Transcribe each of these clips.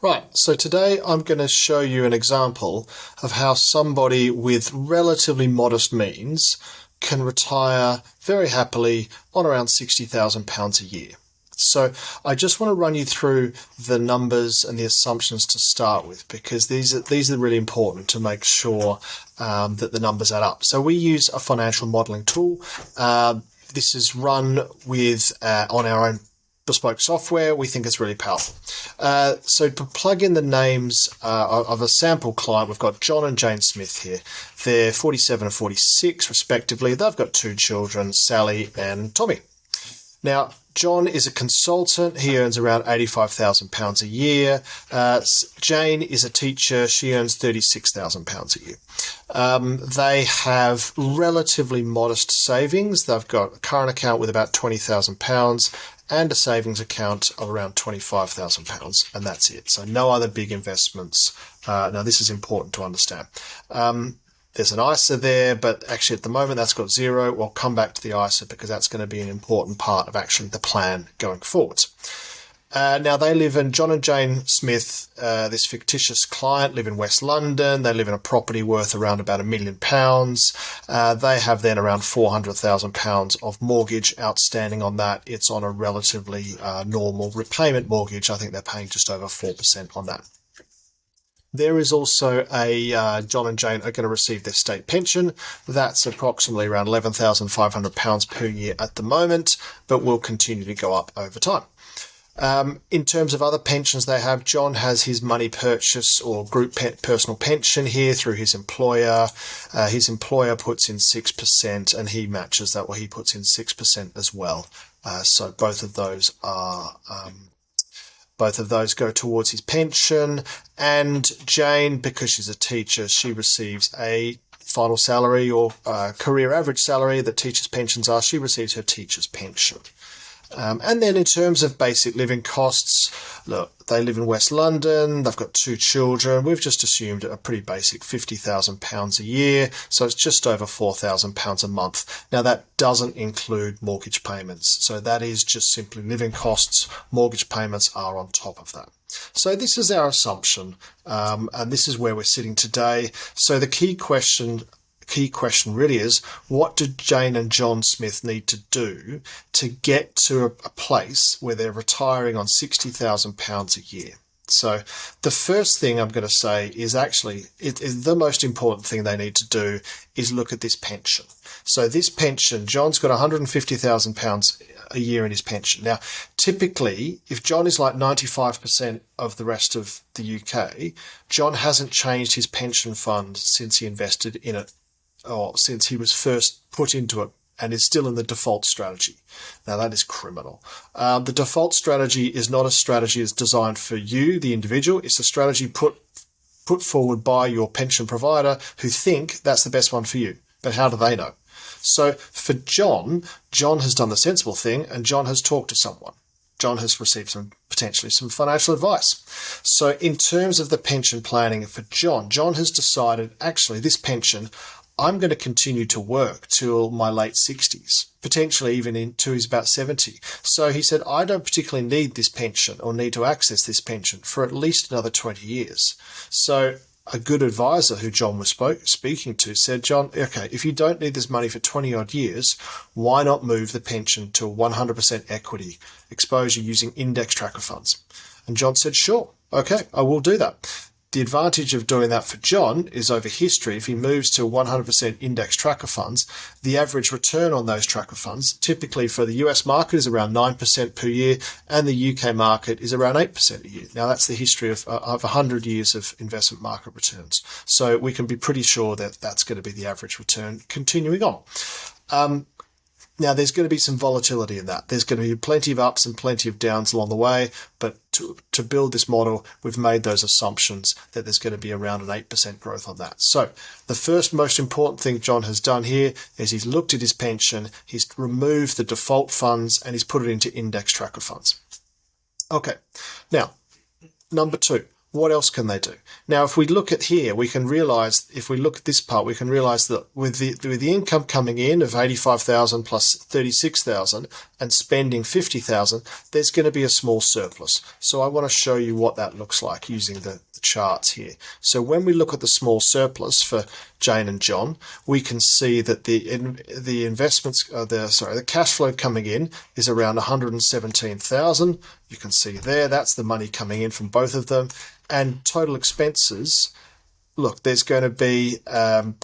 Right, so today I'm going to show you an example of how somebody with relatively modest means can retire very happily on around £60,000 a year. So I just want to run you through the numbers and the assumptions to start with, because these are really important to make sure that the numbers add up. So we use a financial modelling tool. This is run with on our own bespoke software. We think it's really powerful. So to plug in the names of a sample client, we've got John and Jane Smith here. They're 47 and 46 respectively. They've got two children, Sally and Tommy. Now, John is a consultant. He earns around £85,000 a year. Jane is a teacher. She earns £36,000 a year. They have relatively modest savings. They've got a current account with about £20,000 and a savings account of around £25,000, and that's it. So no other big investments. Now, this is important to understand. There's an ISA there, but actually at the moment that's got zero. We'll come back to the ISA because that's going to be an important part of actually the plan going forwards. Now, John and Jane Smith, this fictitious client, live in West London. They live in a property worth around about £1 million. They have then around £400,000 of mortgage outstanding on that. It's on a relatively normal repayment mortgage. I think they're paying just over 4% on that. There is also John and Jane are going to receive their state pension. That's approximately around £11,500 per year at the moment, but will continue to go up over time. In terms of other pensions they have, John has his money purchase or group personal pension here through his employer. His employer puts in 6% and he matches that, he puts in 6% as well. So both of those go towards his pension. And Jane, because she's a teacher, she receives a final salary or career average salary that teachers' pensions are. She receives her teacher's pension. And then in terms of basic living costs, look, they live in West London. They've got two children. We've just assumed a pretty basic £50,000 a year. So it's just over £4,000 a month. Now, that doesn't include mortgage payments. So that is just simply living costs. Mortgage payments are on top of that. So this is our assumption. And this is where we're sitting today. So the key question really is, what do Jane and John Smith need to do to get to a place where they're retiring on £60,000 a year? So the first thing I'm going to say is actually the most important thing they need to do is look at this pension. So this pension, John's got £150,000 a year in his pension. Now, typically, if John is like 95% of the rest of the UK, John hasn't changed his pension fund since he invested in it, or since he was first put into it, and is still in the default strategy. Now, that is criminal. The default strategy is not a strategy that's designed for you, the individual. It's a strategy put forward by your pension provider who think that's the best one for you. But how do they know? So for John has done the sensible thing, and John has talked to someone. John has received potentially some financial advice. So in terms of the pension planning for John has decided, actually, this pension, I'm going to continue to work till my late 60s, potentially even into he's about 70. So he said, I don't particularly need this pension or need to access this pension for at least another 20 years. So a good advisor who John was speaking to said, John, okay, if you don't need this money for 20 odd years, why not move the pension to 100% equity exposure using index tracker funds? And John said, sure, okay, I will do that. The advantage of doing that for John is over history. If he moves to 100% index tracker funds, the average return on those tracker funds, typically for the US market, is around 9% per year, and the UK market is around 8% a year. Now, that's the history of 100 years of investment market returns. So we can be pretty sure that that's going to be the average return continuing on. Now, there's going to be some volatility in that. There's going to be plenty of ups and plenty of downs along the way, but to build this model, we've made those assumptions that there's going to be around an 8% growth on that. So the first most important thing John has done here is he's looked at his pension, he's removed the default funds, and he's put it into index tracker funds. Okay, now, number two, what else can they do? Now, if we look at here, we can realize, if we look at this part, we can realize that with the income coming in of 85,000 plus 36,000 and spending 50,000, there's going to be a small surplus. So I want to show you what that looks like using the charts here. So when we look at the small surplus for Jane and John, we can see that the investments, the cash flow coming in is around 117,000. You can see there, that's the money coming in from both of them. And total expenses, look, there's going to be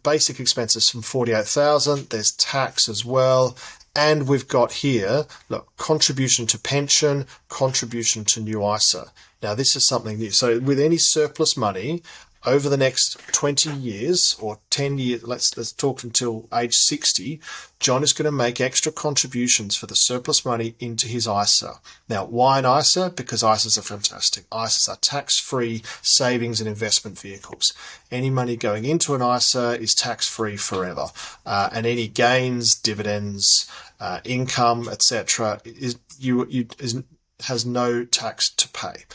basic expenses from 48,000. There's tax as well. And we've got here, look, contribution to pension, contribution to new ISA. Now, this is something new. So with any surplus money over the next 20 years or 10 years, let's talk until age 60, John is going to make extra contributions for the surplus money into his ISA. Now, why an ISA? Because ISAs are fantastic. ISAs are tax-free savings and investment vehicles. Any money going into an ISA is tax-free forever. And any gains, dividends, income, etc., has no tax to pay.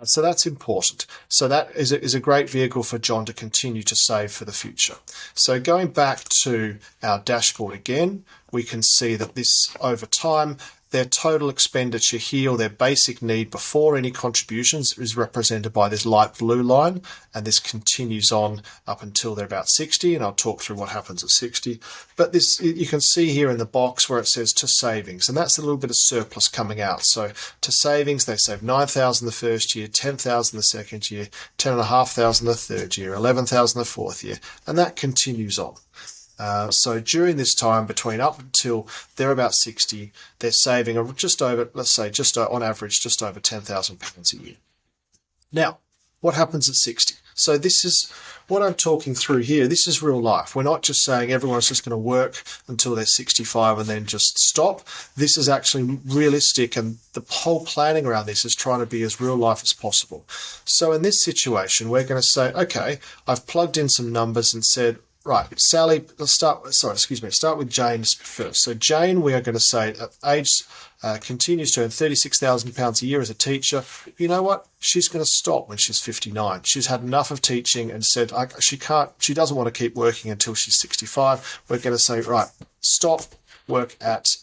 So that's important. So that is a great vehicle for John to continue to save for the future. So going back to our dashboard again, we can see that this over time, their total expenditure here, or their basic need before any contributions, is represented by this light blue line, and this continues on up until they're about 60, and I'll talk through what happens at 60. But this, you can see here in the box where it says to savings, and that's a little bit of surplus coming out. So to savings, they save 9,000 the first year, 10,000 the second year, 10,500 the third year, 11,000 the fourth year, and that continues on. So during this time, between up until they're about 60, they're saving just over, let's say, on average, just over £10,000 a year. Now, what happens at 60? So this is what I'm talking through here. This is real life. We're not just saying everyone's just going to work until they're 65 and then just stop. This is actually realistic, and the whole planning around this is trying to be as real life as possible. So in this situation, we're going to say, okay, I've plugged in some numbers and said, right, Sally, start with Jane first. So Jane, we are going to say age continues to earn £36,000 a year as a teacher. You know what? She's going to stop when she's 59. She's had enough of teaching and said she doesn't want to keep working until she's 65. We're going to say, right, stop, work at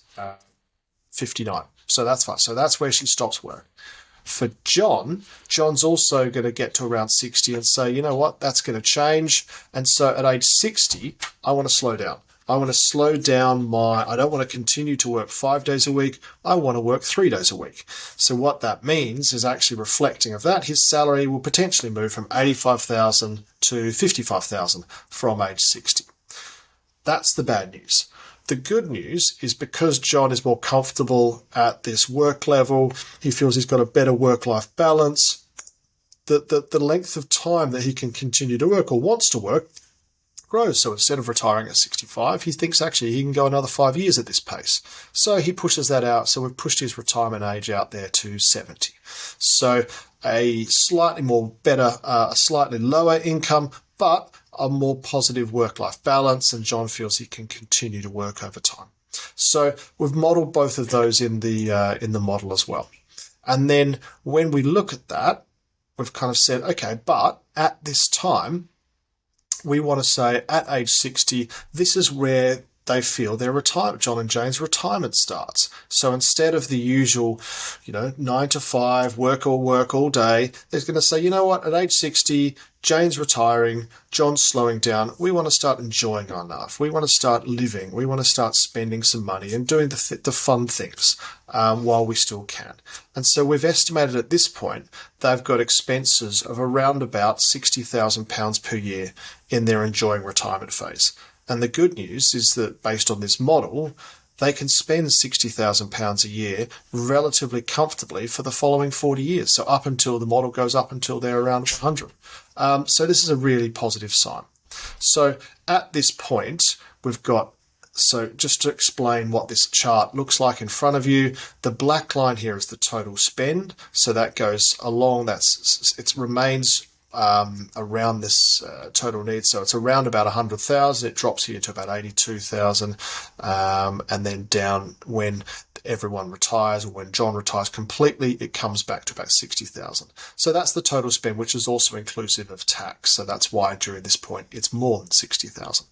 59. So that's fine. So that's where she stops work. For John, John's also going to get to around 60 and say, you know what, that's going to change. And so at age 60, I want to slow down. I want to slow down I don't want to continue to work 5 days a week. I want to work 3 days a week. So what that means is actually reflecting of that, his salary will potentially move from 85,000 to 55,000 from age 60. That's the bad news. The good news is because John is more comfortable at this work level, he feels he's got a better work-life balance, the length of time that he can continue to work or wants to work grows. So instead of retiring at 65, he thinks actually he can go another 5 years at this pace. So he pushes that out. So we've pushed his retirement age out there to 70. So a slightly lower income, but a more positive work-life balance, and John feels he can continue to work over time. So we've modelled both of those in the model as well. And then when we look at that, we've kind of said, okay, but at this time, we want to say at age 60, this is where they feel their retirement, John and Jane's retirement starts. So instead of the usual, 9 to 5, work all day, they're going to say, you know what, at age 60, Jane's retiring, John's slowing down. We want to start enjoying our life. We want to start living. We want to start spending some money and doing the fun things while we still can. And so we've estimated at this point they've got expenses of around about £60,000 per year in their enjoying retirement phase. And the good news is that based on this model, they can spend £60,000 a year relatively comfortably for the following 40 years. So up until the model goes up until they're around 100. So this is a really positive sign. So at this point, so just to explain what this chart looks like in front of you, the black line here is the total spend. So that goes along, it remains around this total need. So it's around about 100,000. It drops here to about 82,000, and then down when everyone retires, or when John retires completely, it comes back to about 60,000. So that's the total spend, which is also inclusive of tax. So that's why during this point it's more than 60,000.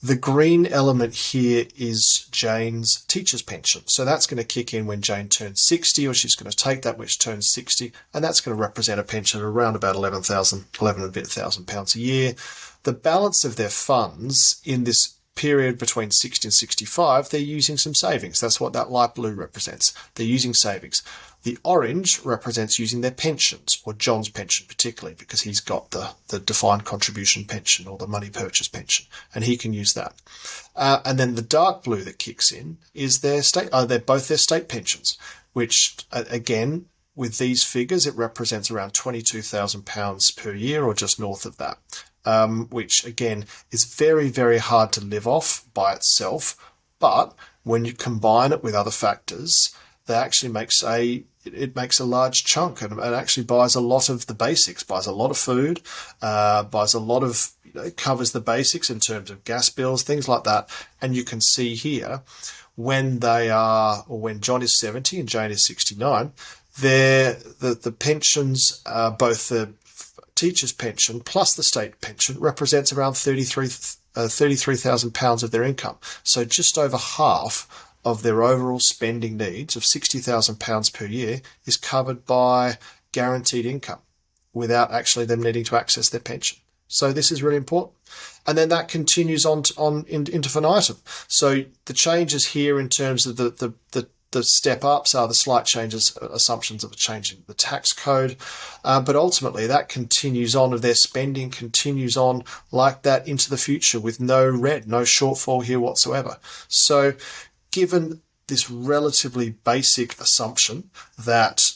The green element here is Jane's teacher's pension. So that's going to kick in when Jane turns 60, or she's going to take that which turns 60, and that's going to represent a pension of around about 11 and a bit thousand pounds a year. The balance of their funds in this period between 60 and 65, they're using some savings. That's what that light blue represents. They're using savings. The orange represents using their pensions, or John's pension particularly, because he's got the defined contribution pension or the money purchase pension, and he can use that. And then the dark blue that kicks in is they're both their state pensions, which again, with these figures, it represents around £22,000 per year, or just north of that. Which again is very, very hard to live off by itself. But when you combine it with other factors, that actually makes a large chunk, and actually buys a lot of the basics, buys a lot of food, buys a lot of, covers the basics in terms of gas bills, things like that. And you can see here when when John is 70 and Jane is 69, the pensions, both the teacher's pension plus the state pension, represents around £33,000 of their income. So just over half of their overall spending needs of £60,000 per year is covered by guaranteed income without actually them needing to access their pension. So this is really important. And then that continues on into infinitum. So the changes here in terms of the step ups are the slight changes, assumptions of a change in the tax code. But ultimately that continues on, of their spending continues on like that into the future with no shortfall here whatsoever. So given this relatively basic assumption that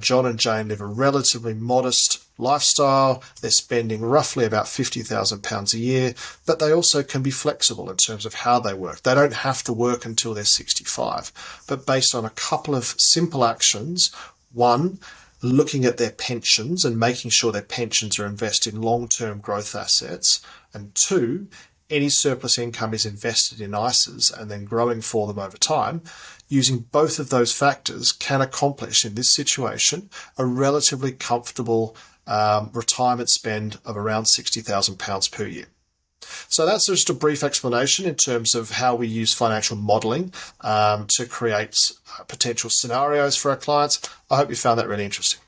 John and Jane live a relatively modest lifestyle, they're spending roughly about £50,000 a year, but they also can be flexible in terms of how they work. They don't have to work until they're 65, but based on a couple of simple actions. One, looking at their pensions and making sure their pensions are invested in long-term growth assets, and two, any surplus income is invested in ISAs and then growing for them over time. Using both of those factors can accomplish, in this situation, a relatively comfortable retirement spend of around £60,000 per year. So that's just a brief explanation in terms of how we use financial modelling to create potential scenarios for our clients. I hope you found that really interesting.